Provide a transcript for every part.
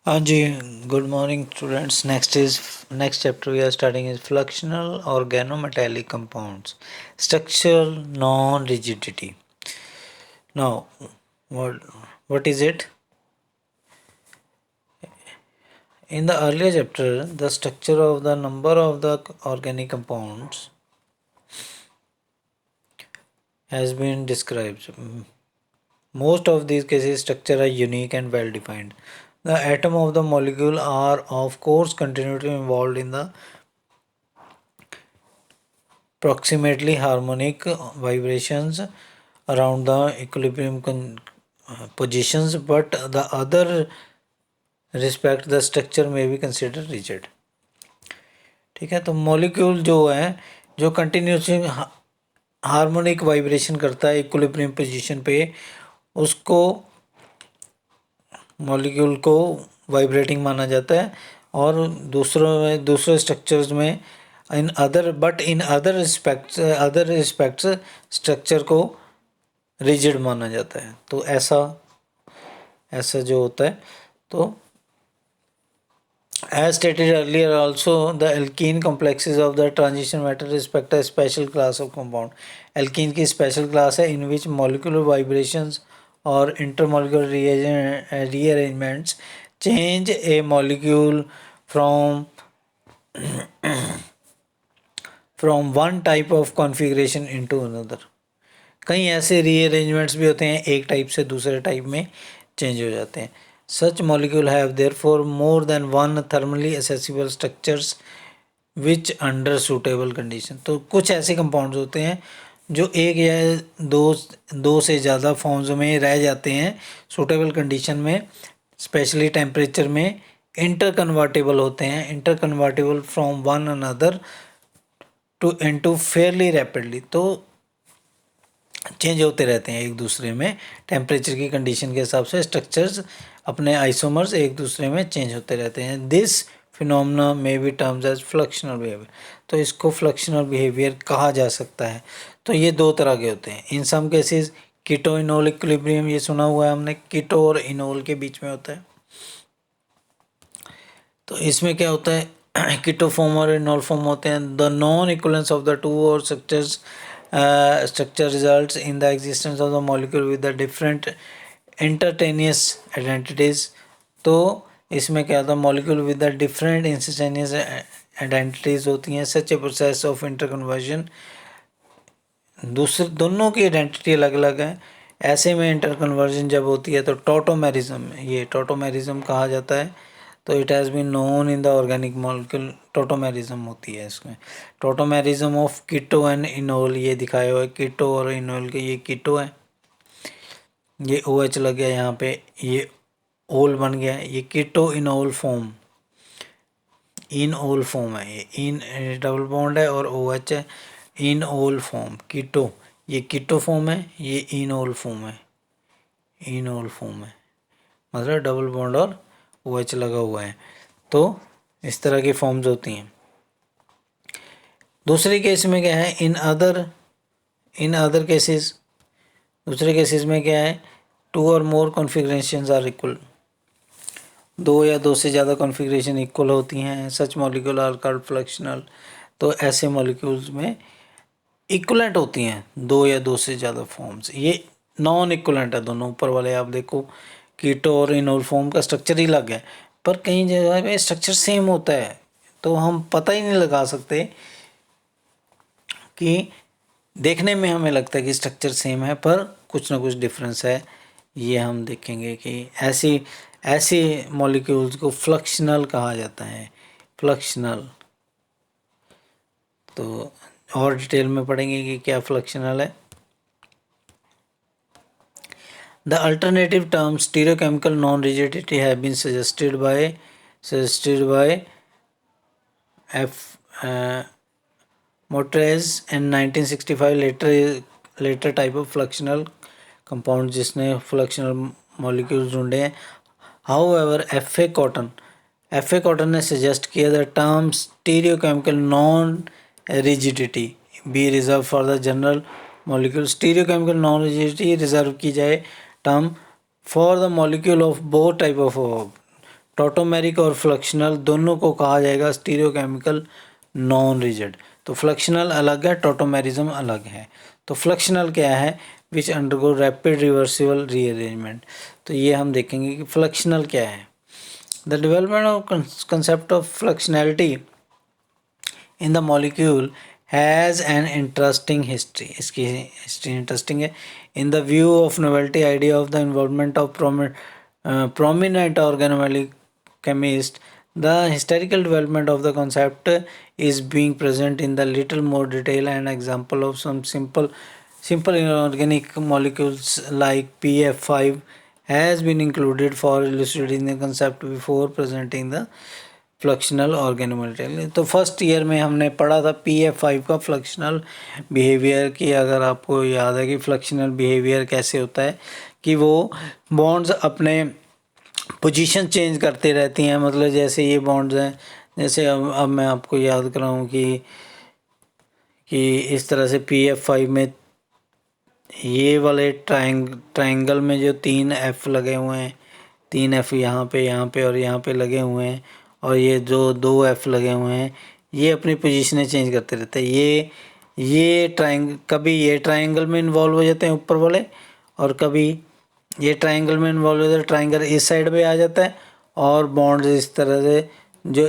हाँ जी, good morning students. Next chapter we are studying is fluxional organometallic compounds, structural non-rigidity. Now, what what is it? In the earlier chapter, the structure of the number of the organic compounds has been described. Most of these cases structure are unique and well defined. The atom of the molecule are of course continually involved in the approximately harmonic vibrations around the equilibrium positions, but the other respect the structure may be considered rigid. ठीक है, तो molecule जो है जो continuously harmonic vibration करता है equilibrium position पे, उसको मॉलिक्यूल को वाइब्रेटिंग माना जाता है। और दूसरे स्ट्रक्चर्स में इन अदर रिस्पेक्ट्स स्ट्रक्चर को रिजिड माना जाता है। तो ऐसा जो होता है, तो as stated earlier also, the alkene complexes of the transition matter respect a special class of compound. Alkene की special class है in which molecular vibrations or intermolecular rearrangements change a molecule from one type of configuration into another. कई ऐसे rearrangements भी होते हैं, एक type से दूसरे टाइप में चेंज हो जाते हैं। Such molecule have therefore more than one thermally accessible structures which under suitable condition. तो कुछ ऐसे कंपाउंड्स होते हैं जो एक या दो से ज़्यादा फॉर्म्स में रह जाते हैं सूटेबल कंडीशन में, स्पेशली टेम्परेचर में इंटर कन्वर्टेबल होते हैं, interconvertible from one another to fairly rapidly. तो चेंज होते रहते हैं एक दूसरे में, टेम्परेचर की कंडीशन के हिसाब से स्ट्रक्चर्स अपने आइसोमर्स एक दूसरे में चेंज होते रहते हैं। दिस फिनोमेना में बी टर्म्स एज फ्लक्शनल बिहेवियर। तो इसको फ्लक्शनल बिहेवियर कहा जा सकता है। तो ये दो तरह के होते हैं। In some cases keto enol equilibrium, ये सुना हुआ है हमने, कीटो और इनोल के बीच में होता है। तो इसमें क्या होता है, कीटो फॉर्म और इनोल फॉर्म होते हैं। The non equivalence of the two और structure results in the existence of the molecule with the different instantaneous identities. तो इसमें क्या होता है, molecule with the different instantaneous identities होती हैं। Such a process of interconversion, दोनों की आइडेंटिटी अलग अलग है। ऐसे में इंटरकन्वर्जन जब होती है तो टॉटोमेरिज्म, ये टॉटोमेरिज्म कहा जाता है। तो it has been known in the organic molecule, tautomerism होती है इसमें। Tautomerism of keto and enol, ये दिखाया हुआ है कीटो और इनोल के। ये कीटो है, ये OH लग गया यहाँ पे, ये ओल बन गया। ये कीटो इनोल फॉर्म, इनओल फॉर्म है। ये इन डबल बॉन्ड है और OH है, इनओल फॉर्म कीटो। ये कीटो फॉर्म है, ये इनओल फॉर्म है, इनओल फॉर्म है, मतलब डबल बॉन्ड और OH लगा हुआ है। तो इस तरह की फॉर्म्स होती हैं। दूसरे केस में क्या है, इन अदर केसेस, दूसरे केसेस में क्या है, टू और मोर कॉन्फ़िगरेशंस आर इक्वल, दो या दो से ज़्यादा कॉन्फ़िगरेशन इक्वल होती हैं। Such molecule are called फ्लक्शनल। तो ऐसे मॉलिक्यूल्स में इक्वलेंट होती हैं दो या दो से ज़्यादा फॉर्म्स। ये नॉन इक्वलेंट है दोनों। ऊपर वाले आप देखो, कीटो और इनोल फॉर्म का स्ट्रक्चर ही अलग है, पर कई जगह पे स्ट्रक्चर सेम होता है। तो हम पता ही नहीं लगा सकते कि देखने में हमें लगता है कि स्ट्रक्चर सेम है, पर कुछ ना कुछ डिफरेंस है। ये हम देखेंगे कि ऐसी मॉलिक्यूल्स को फ्लक्शनल कहा जाता है, फ्लक्शनल। तो और डिटेल में पढ़ेंगे कि क्या फ्लक्शनल है। The alternative term stereochemical non-rigidity have been suggested by F. Motrez in 1965, later type of fluxional compound जिसने fluxional molecules ढूंढे हैं। However, F.A. Cotton ने suggest किया the term stereochemical non-rigidity be reserved for the general molecule। stereochemical non-rigidity reserve की जाए term for the molecule of both type of, tautomeric और fluxional दोनों को कहा जाएगा स्टीरियोकेमिकल नॉन रिजिड। तो फ्लक्शनल अलग है, टॉटोमेरिज्म अलग है। तो फ्लक्शनल क्या है? Which undergo rapid reversible rearrangement. तो ये हम देखेंगे कि फ्लक्शनल क्या है। The development of concept of fluxionality in the molecule has an interesting history. इसकी हिस्ट्री इंटरेस्टिंग है। In the view of novelty idea of the involvement of prominent organometallic chemist, the historical development of the concept is being present in the little more detail and example of some simple inorganic molecules like PF5 has been included for illustrating the concept before presenting the फ्लक्शनल ऑर्गेनोमेटेरियल। तो first year में हमने पढ़ा था PF5 का फ्लक्शनल behaviour की। अगर आपको याद है कि फ्लक्शनल बिहेवियर कैसे होता है कि वो बॉन्ड्स अपने पोजीशन चेंज करते रहती हैं। मतलब जैसे ये बॉन्ड्स हैं, जैसे अब मैं आपको याद कराऊं कि इस तरह से PF5 में ये वाले ट्रायंगल में जो 3 F लगे हुए हैं, 3 F यहाँ पे और यहाँ पे लगे हुए हैं, और ये जो 2 F लगे हुए हैं, ये अपनी पोजीशनें चेंज करते रहते हैं। ये कभी ये ट्रायंगल में इन्वॉल्व हो जाते हैं ऊपर वाले, और कभी ये ट्रायंगल में इन्वॉल्व हो जाता है, ट्रायंगल इस साइड पे आ जाता है, और बॉन्ड इस तरह से जो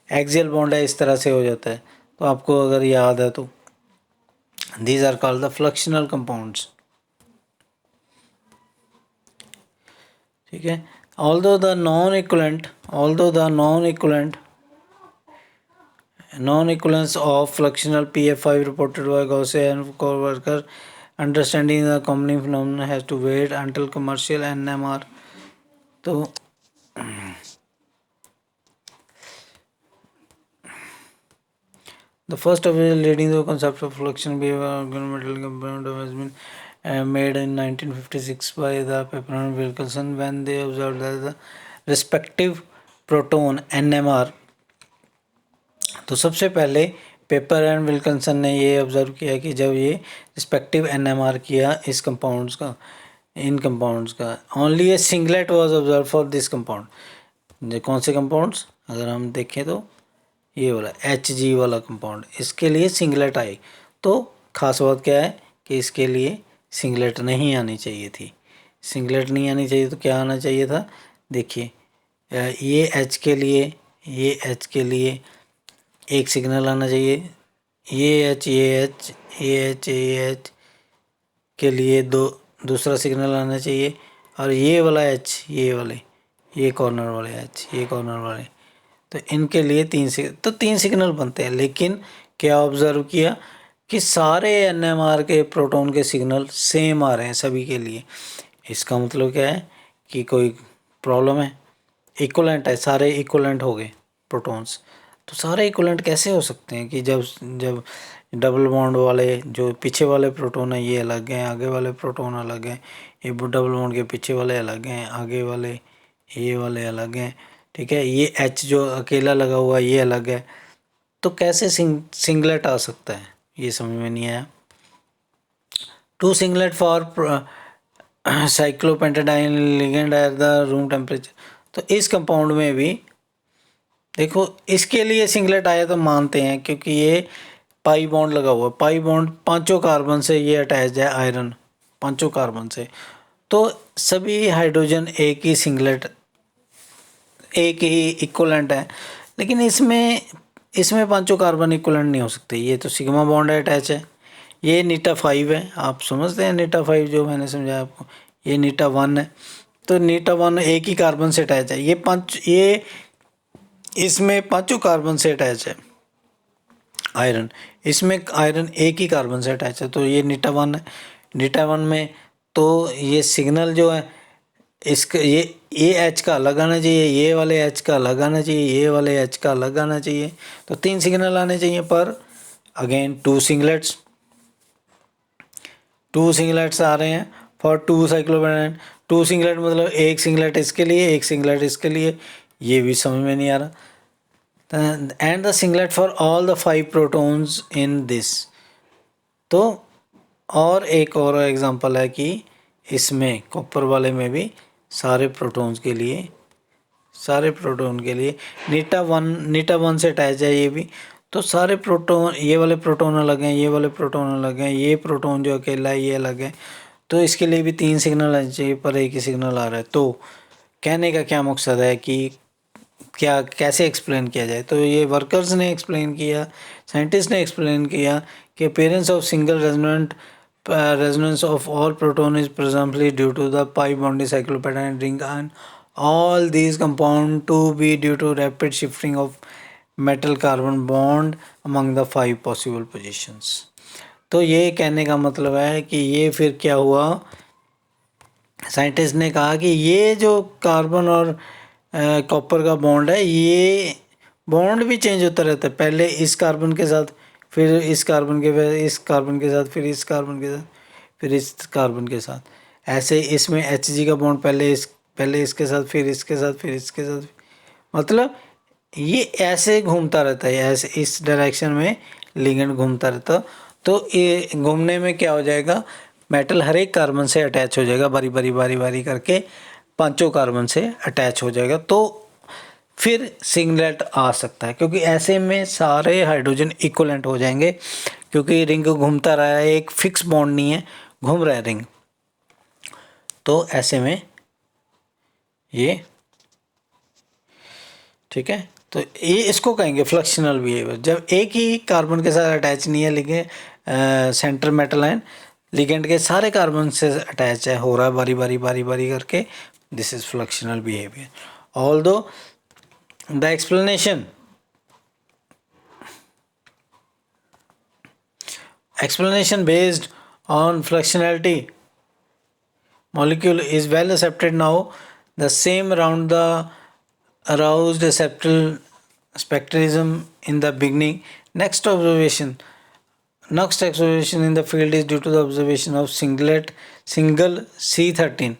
एक्सियल बॉन्ड है इस तरह से हो जाता है। तो आपको अगर याद है तो these are called the fluxional compounds। ठीक है। although the non-equivalence of fluxional PF5 reported by Gaussian and co-worker, understanding the accompanying phenomenon has to wait until commercial NMR। तो the first of it leading the concept of fluxional behavior organometallic compound has been made in 1956 by the Pepper and Wilkinson when they observed that the respective proton NMR। तो सबसे पहले paper and Wilkinson ने ये observe किया कि जब ये respective NMR किया इन कंपाउंड्स का, only A singlet was observe for this compound. कौन से कंपाउंड्स? अगर हम देखें तो ये वाला Hg वाला कंपाउंड, इसके लिए सिंगलेट आई। तो खास बात क्या है कि इसके लिए सिंगलेट नहीं आनी चाहिए थी। सिंगलेट नहीं आनी चाहिए तो क्या आना चाहिए था? देखिए ये H के लिए एक सिग्नल आना चाहिए, ये H के लिए दूसरा सिग्नल आना चाहिए, और ये वाला H ये कॉर्नर वाले तो इनके लिए तीन सिग्नल बनते हैं। लेकिन क्या ऑब्जर्व किया कि सारे NMR के प्रोटॉन के सिग्नल सेम आ रहे हैं सभी के लिए। इसका मतलब क्या है कि कोई प्रॉब्लम है, इक्वलेंट है, सारे इक्वलेंट हो गए प्रोटॉन्स। तो सारे इक्वलेंट कैसे हो सकते हैं कि जब डबल बॉन्ड वाले जो पीछे वाले प्रोटॉन हैं ये अलग हैं, आगे वाले प्रोटॉन अलग हैं, ये डबल बॉन्ड के पीछे वाले अलग हैं, आगे वाले ये वाले अलग हैं। ठीक है, ये H जो अकेला लगा हुआ है ये अलग है। तो कैसे सिंगलेट आ सकता है, ये समझ में नहीं आया। 2 singlet for cyclopentadiene ligand at the room temperature. तो इस कंपाउंड में भी देखो इसके लिए सिंगलेट आया तो मानते हैं, क्योंकि ये पाई बॉन्ड लगा हुआ है। पाई बॉन्ड 5 कार्बन से ये अटैच है, आयरन 5 कार्बन से। तो सभी हाइड्रोजन एक ही इक्वलेंट है। लेकिन इसमें 5 कार्बन इक्वलेंट नहीं हो सकते। ये तो सिग्मा बॉन्ड अटैच है, ये नीटा 5 है। आप समझते हैं नीटा 5 जो मैंने समझाया आपको, ये नीटा 1 है। तो नीटा 1 एक ही कार्बन से अटैच है। ये इसमें 5 कार्बन से अटैच है आयरन, इसमें आयरन एक ही कार्बन से अटैच है। तो ये नीटा 1 है। नीटा 1 में तो ये सिग्नल जो है इसका ये H का अलग आना चाहिए, ये वाले H का अलग आना चाहिए, ये वाले H का अलग आना चाहिए। तो 3 सिग्नल आने चाहिए, पर अगेन 2 सिंगलेट्स आ रहे हैं फॉर 2 साइक्लोपेंटाडाइन। 2 सिंगलेट मतलब एक सिंगलेट इसके लिए, एक सिंगलेट इसके लिए, ये भी समझ में नहीं आ रहा। And the singlet for all the 5 protons in this. तो और एक और एग्जांपल है कि इसमें कॉपर वाले में भी सारे प्रोटॉन्स के लिए सारे प्रोटॉन के लिए नीटा वन से अटैच है ये भी, तो सारे प्रोटॉन, ये वाले प्रोटॉन अलग हैं, ये वाले प्रोटॉन अलग हैं, ये प्रोटॉन जो अकेला है ये अलग है, तो इसके लिए भी 3 सिग्नल आने चाहिए, पर एक ही सिग्नल आ रहा है। तो कहने का क्या मकसद है कि क्या कैसे एक्सप्लेन किया जाए, तो ये वर्कर्स ने एक्सप्लेन किया, साइंटिस्ट ने एक्सप्लेन किया कि appearance of single resonance of all proton is presumably due to the pi boundary cyclopattern ring, and all these compound to be due to rapid shifting of metal carbon bond among the 5 possible positions। तो ये कहने का मतलब है कि ये फिर क्या हुआ, साइंटिस्ट ने कहा कि ये जो कार्बन और कॉपर का बॉन्ड है, ये बॉन्ड भी चेंज होता रहता है, पहले इस कार्बन के साथ, फिर इस कार्बन के, फिर इस कार्बन के साथ, फिर इस कार्बन के साथ, फिर इस कार्बन के साथ, ऐसे इसमें Hg का बॉन्ड पहले इसके साथ, फिर इसके साथ, फिर इसके साथ, मतलब ये ऐसे घूमता रहता है, ऐसे इस डायरेक्शन में लिगेंड घूमता रहता। तो ये घूमने में क्या हो जाएगा, मेटल हर एक कार्बन से अटैच हो जाएगा, बारी बारी करके 5 कार्बन से अटैच हो जाएगा, तो फिर सिंगलेट आ सकता है, क्योंकि ऐसे में सारे हाइड्रोजन इक्वलेंट हो जाएंगे, क्योंकि रिंग घूमता रहा है, एक फिक्स बॉन्ड नहीं है, घूम रहा है रिंग, तो ऐसे में ये ठीक है। तो ये इसको कहेंगे फ्लक्शनल बिहेवियर, जब एक ही कार्बन के साथ अटैच नहीं है, लेकिन सेंटर मेटल आयन लिगेंड के सारे कार्बन से अटैच है, हो रहा है बारी बारी करके, this is fluxional behaviour. Although the explanation based on fluxionality molecule is well accepted now. The same around the aroused spectrism in the beginning. Next observation in the field is due to the observation of single C13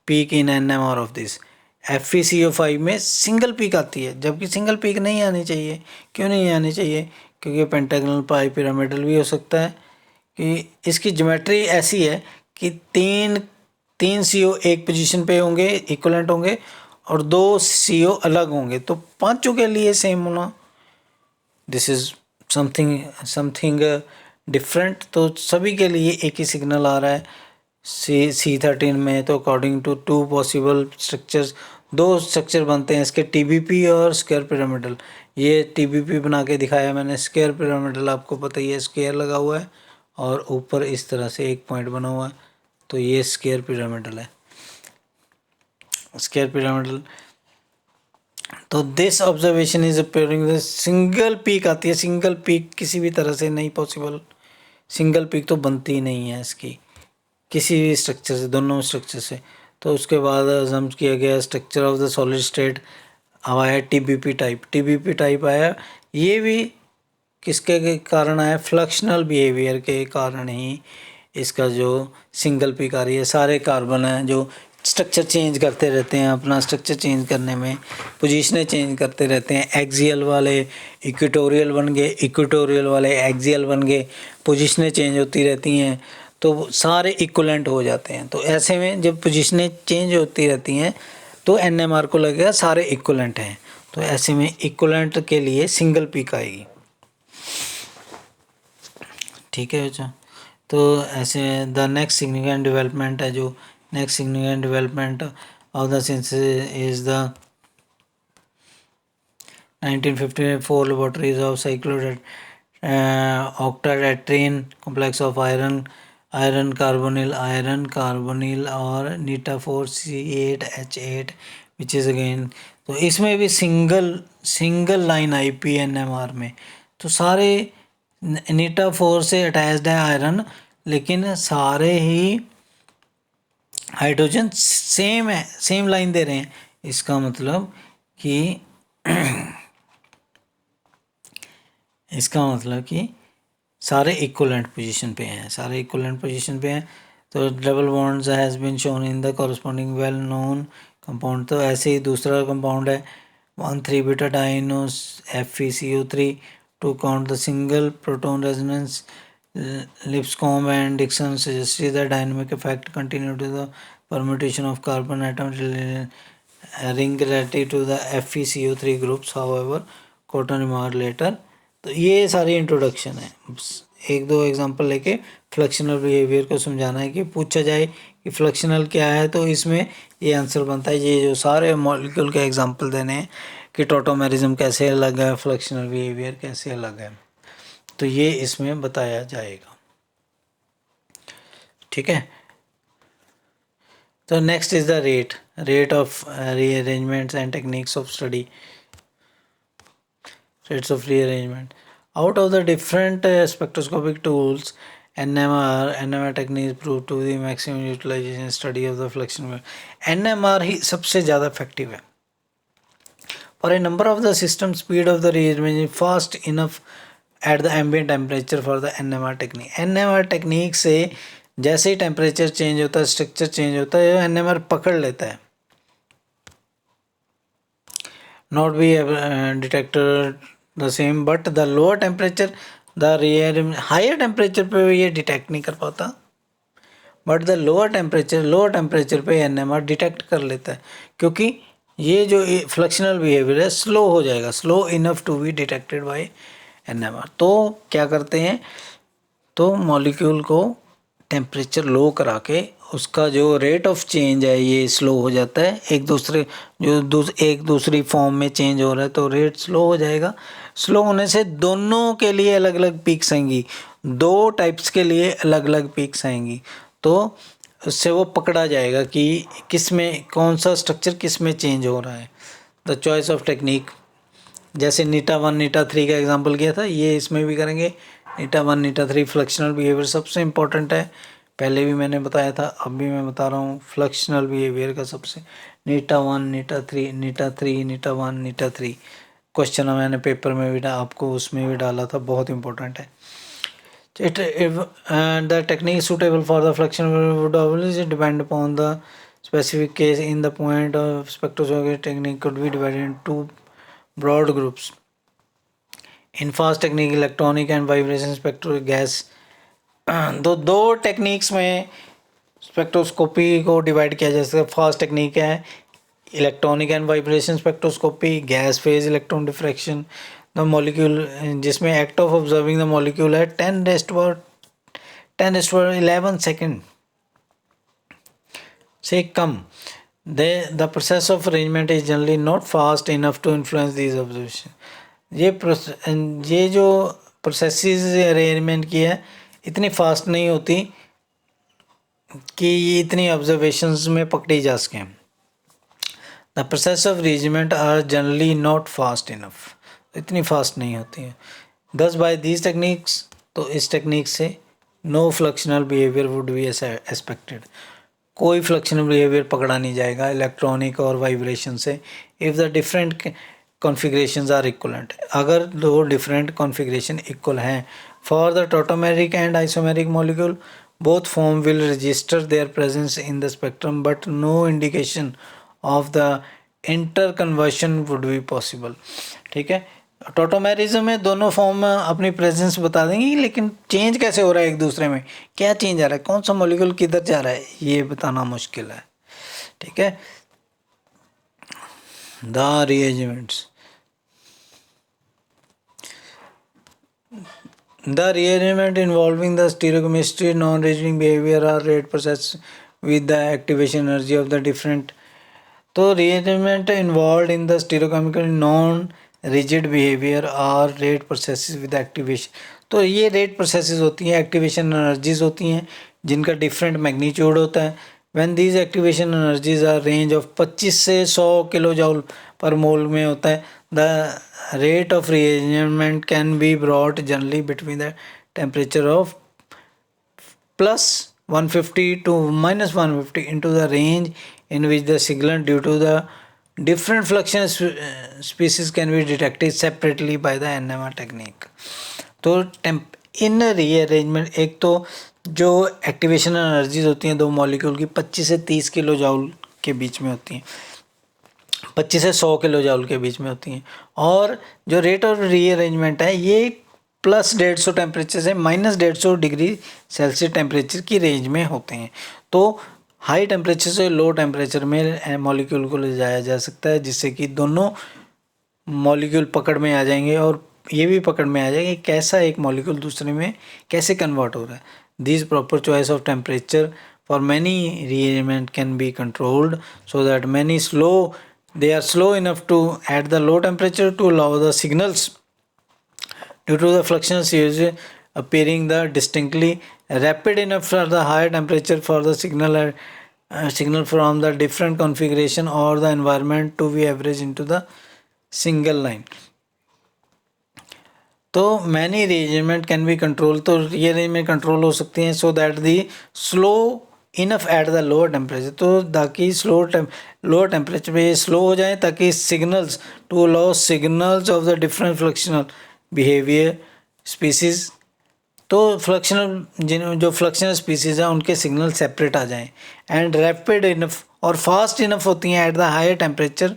peak in NMR of this। FeCO5 में single peak आती है, जबकि single peak नहीं आनी चाहिए। क्यों नहीं आनी चाहिए? क्योंकि पेंटागनल पाई पिरामिडल भी हो सकता है, कि इसकी ज्योमेट्री ऐसी है कि तीन CO एक पोजीशन पे होंगे, इक्वलेंट होंगे, और 2 CO अलग होंगे, तो पांचों के लिए सेम होना, दिस इज समथिंग डिफरेंट। तो सभी के लिए एक ही सिग्नल आ रहा है C13 में। तो according to 2 possible structures, 2 structure बनते हैं इसके, TBP और स्क्वायर पिरामिडल। ये TBP बना के दिखाया मैंने, स्क्वायर पिरामिडल आपको पता ही है, स्क्वायर लगा हुआ है और ऊपर इस तरह से एक पॉइंट बना हुआ है, तो ये स्क्वायर पिरामिडल है, स्क्वायर पिरामिडल। तो this observation is appearing, single peak आती है, सिंगल पीक किसी भी तरह से नहीं पॉसिबल, सिंगल पीक तो बनती ही नहीं है इसकी किसी भी स्ट्रक्चर से, दोनों स्ट्रक्चर से। तो उसके बाद अजम्प किया गया structure of the solid state आया TBP टाइप आया। ये भी किसके कारण आया? फ्लक्शनल बिहेवियर के कारण ही इसका जो सिंगल पीक आ रही है। सारे कार्बन हैं जो स्ट्रक्चर चेंज करते रहते हैं, अपना स्ट्रक्चर चेंज करने में पोजीशनें चेंज करते रहते हैं। एक्सियल वाले इक्वेटोरियल बन गए, इक्वेटोरियल वाले एक्सियल बन गए, पोजीशनें चेंज होती रहती हैं, तो सारे इक्वलेंट हो जाते हैं। तो ऐसे में जब पोजीशनें चेंज होती रहती हैं तो NMR को लगेगा सारे इक्वलेंट हैं, तो ऐसे में इक्वलेंट के लिए सिंगल पीक आएगी। ठीक है बच्चा। तो ऐसे द नेक्स्ट सिग्निफिकेंट डेवलपमेंट है, जो next significant development of the synthesis is the 1954 laboratories of octatetrene complex of iron carbonyl और nita4C8H8 which is again। तो इसमें भी सिंगल लाइन आई PNMR में। तो सारे nita4 से अटैच्ड है आयरन, लेकिन सारे ही हाइड्रोजन सेम है, सेम लाइन दे रहे हैं। इसका मतलब कि सारे इक्वलेंट पोजीशन पे हैं, सारे इक्वलेंट पोजीशन पे हैं। तो double bonds has been shown in the corresponding well known compound. तो ऐसे ही दूसरा कंपाउंड है 1,3 बीटा डाइनो FeCO3 to count the single proton resonance. Lipscomb and Dixon suggested the dynamic effect continued to the permutation of carbon atom ring relative to the FeCO3 groups however cotton remarked later। तो ये सारी introduction है, एक दो example लेके फ्लक्शनल behaviour को समझाना है कि पूछा जाए कि फ्लक्शनल क्या है तो इसमें ये आंसर बनता है। ये जो सारे मॉलिक्यूल के एग्जांपल देने हैं कि टोटोमेरिज्म कैसे अलग है, फ्लक्शनल बिहेवियर कैसे अलग है, तो ये इसमें बताया जाएगा। ठीक है, तो next is the rate of rearrangements and techniques of study. Rates of rearrangement. Out of the different spectroscopic tools, NMR techniques proved to be maximum utilization study of the fluxional wave। NMR ही सबसे ज़्यादा effective है। For a number of the system, speed of the rearrangement is fast enough at the ambient temperature for the NMR technique। NMR technique से जैसे ही temperature change होता है, structure change होता है, NMR पकड़ लेता है। Not be detected the same, but the lower temperature the higher temperature पे ये डिटेक्ट नहीं कर पाता, बट द लोअर टेम्परेचर पे NMR डिटेक्ट कर लेता है, क्योंकि ये जो फ्लक्शनल बिहेवियर है स्लो हो जाएगा, slow enough to be detected by NMR। तो क्या करते हैं, तो मॉलिक्यूल को टेम्परेचर लो करा के उसका जो रेट ऑफ चेंज है ये स्लो हो जाता है, एक दूसरी फॉर्म में चेंज हो रहा है तो रेट स्लो हो जाएगा। स्लो होने से दोनों के लिए अलग अलग पीक्स आएंगी, दो टाइप्स के लिए अलग अलग पीक्स आएंगी, तो उससे वो पकड़ा जाएगा कि किस में कौन सा स्ट्रक्चर किस में चेंज हो रहा है। द चॉइस ऑफ टेक्निक, जैसे नीटा 1 नीटा 3 का एग्जांपल किया था, ये इसमें भी करेंगे। नीटा 1 नीटा 3 फ्लक्शनल बिहेवियर सबसे इम्पोर्टेंट है, पहले भी मैंने बताया था, अब भी मैं बता रहा हूँ। फ्लक्शनल बिहेवियर का सबसे नीटा 1 नीटा 3 नीटा 3 नीटा 1 नीटा 3 क्वेश्चन मैंने पेपर में भी आपको उसमें भी डाला था, बहुत इंपॉर्टेंट है। The technique suitable for the fluxional would always depend upon the specific case. In the point of spectroscopy technique could be divided into broad groups. In fast technique, electronic and vibration spectral gas। दो techniques में spectroscopy को divide किया जा सकता है। Fast technique है electronic and vibration spectroscopy, gas phase electron diffraction. The molecule, जिसमें act of observing the molecule है 10⁻11 सेकेंड से कम। The process of arrangement is generally not fast enough to influence these observation. ये जो processes arrangement की है इतनी fast नहीं होती कि ये इतनी ऑब्जर्वेशंस में पकड़ी जा सकें। The process of arrangement are generally not fast enough, इतनी फास्ट नहीं होती है। दस बाय दीज टेक्निक्स, तो इस टेक्निक से no fluxional behaviour would be expected, कोई फ्लक्शनल बिहेवियर पकड़ा नहीं जाएगा इलेक्ट्रॉनिक और वाइब्रेशन से। If the different configurations are equivalent, अगर दो डिफरेंट कॉन्फ़िगरेशन इक्वल हैं। For the tautomeric and isomeric molecule both form will register their presence in the spectrum but no indication of the interconversion would be possible। ठीक है, tautomerism में दोनों form अपनी presence बता देंगे, लेकिन चेंज कैसे हो रहा है एक दूसरे में, क्या चेंज आ रहा है, कौन सा मॉलिक्यूल किधर जा रहा है, ये बताना मुश्किल है। ठीक है, the rearrangements, the rearrangement involving the stereochemistry, non-rigid behavior or rate process with the activation energy of the different। तो rearrangement involved in the stereochemical non-rigid behavior or rate processes with activation। तो ये rate processes होती हैं, activation energies होती हैं जिनका different magnitude होता है। when these activation energies are range of 25 से 100 किलो जूल पर मोल में होता है। the rate of rearrangement can be brought generally between the temperature of plus 150 to minus 150 into the range in which the signal due to the different fluctuation species can be detected separately by the NMR technique। तो इन rearrangement, एक तो जो activation energies होती हैं दो molecule की 25 से 30 kilo joule के बीच में होती हैं, 25 से 100 किलो जूल के बीच में होती हैं, और जो रेट ऑफ रीअरेंजमेंट है ये प्लस 150 टेम्परेचर से माइनस 150 डिग्री सेल्सियस टेम्परेचर की रेंज में होते हैं। तो हाई टेम्परेचर से लो टेम्परेचर में मॉलिक्यूल को ले जाया जा सकता है, जिससे कि दोनों मॉलिक्यूल पकड़ में आ जाएंगे और ये भी पकड़ में आ जाएगा कि कैसा एक मॉलिक्यूल दूसरे में कैसे कन्वर्ट हो रहा है. This proper choice of temperature for many rearrangement can be controlled so that they are slow enough to at the low temperature to allow the signals due to the fluxional series appearing the distinctly rapid enough for the higher temperature for the signal from the different configuration or the environment to be averaged into the single line. तो many rearrangement can be control, तो rearrangement control हो सकती हैं so that the slow enough at the lower temperature, तो ताकि lower temperature पे ये slow हो जाए ताकि signals to allow signals of the different fluxional behaviour species, तो जो फ्लक्शनल स्पीसीज हैं उनके सिग्नल सेपरेट आ जाएं एंड रैपिड इनफ और फास्ट इनफ होती हैं at the higher temperature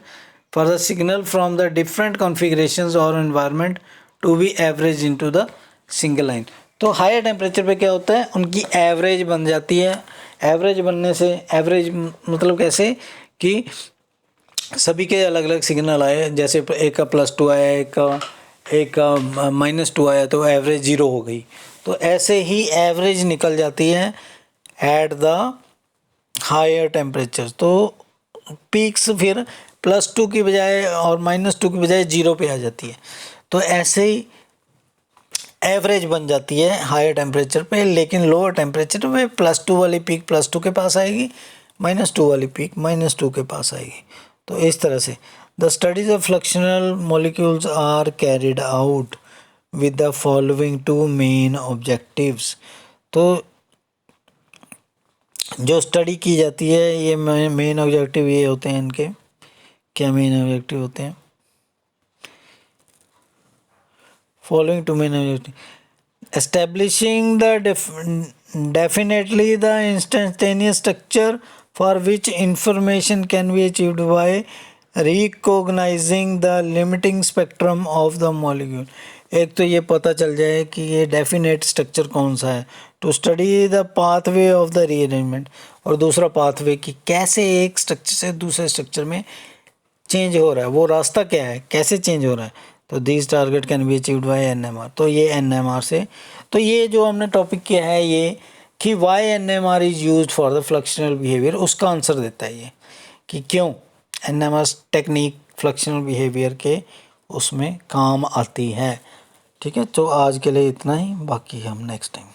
for the signal from the different configurations और environment to be average into the single line. तो हायर टेम्परेचर पे क्या होता है, उनकी एवरेज बन जाती है. एवरेज बनने से, एवरेज मतलब कैसे कि सभी के अलग अलग सिग्नल आए, जैसे एक का +2 आया, एक का -2 आया, तो एवरेज 0 हो गई. तो ऐसे ही एवरेज निकल जाती है एट द हायर टेम्परेचर. तो पीक्स फिर +2 की बजाय और -2 की बजाय 0 पे आ जाती है. तो ऐसे ही एवरेज बन जाती है हायर टेम्परेचर पे, लेकिन लोअर टेम्परेचर पे +2 वाली पीक +2 के पास आएगी, -2 वाली पीक -2 के पास आएगी. तो इस तरह से the studies of fluxional molecules are carried out with the following 2 main objectives. तो जो स्टडी की जाती है, ये मेन ऑब्जेक्टिव ये होते हैं इनके. क्या मेन ऑब्जेक्टिव होते हैं? Following 2 main objectives: establishing the definitely the instantaneous structure for which information can be achieved by recognizing the limiting spectrum of the molecule. एक तो ये पता चल जाए कि ये डेफिनेट स्ट्रक्चर कौन सा है, to study the pathway of the rearrangement, और दूसरा पाथवे कि कैसे एक स्ट्रक्चर से दूसरे स्ट्रक्चर में चेंज हो रहा है, वो रास्ता क्या है, कैसे चेंज हो रहा है. तो this target can be achieved by NMR. तो ये NMR से, तो ये जो हमने टॉपिक किया है ये कि why NMR is used for the fluxional behaviour, उसका आंसर देता है ये कि क्यों NMR टेक्निक फ्लक्शनल बिहेवियर के उसमें काम आती है. ठीक है, तो आज के लिए इतना ही, बाकी हम नेक्स्ट टाइम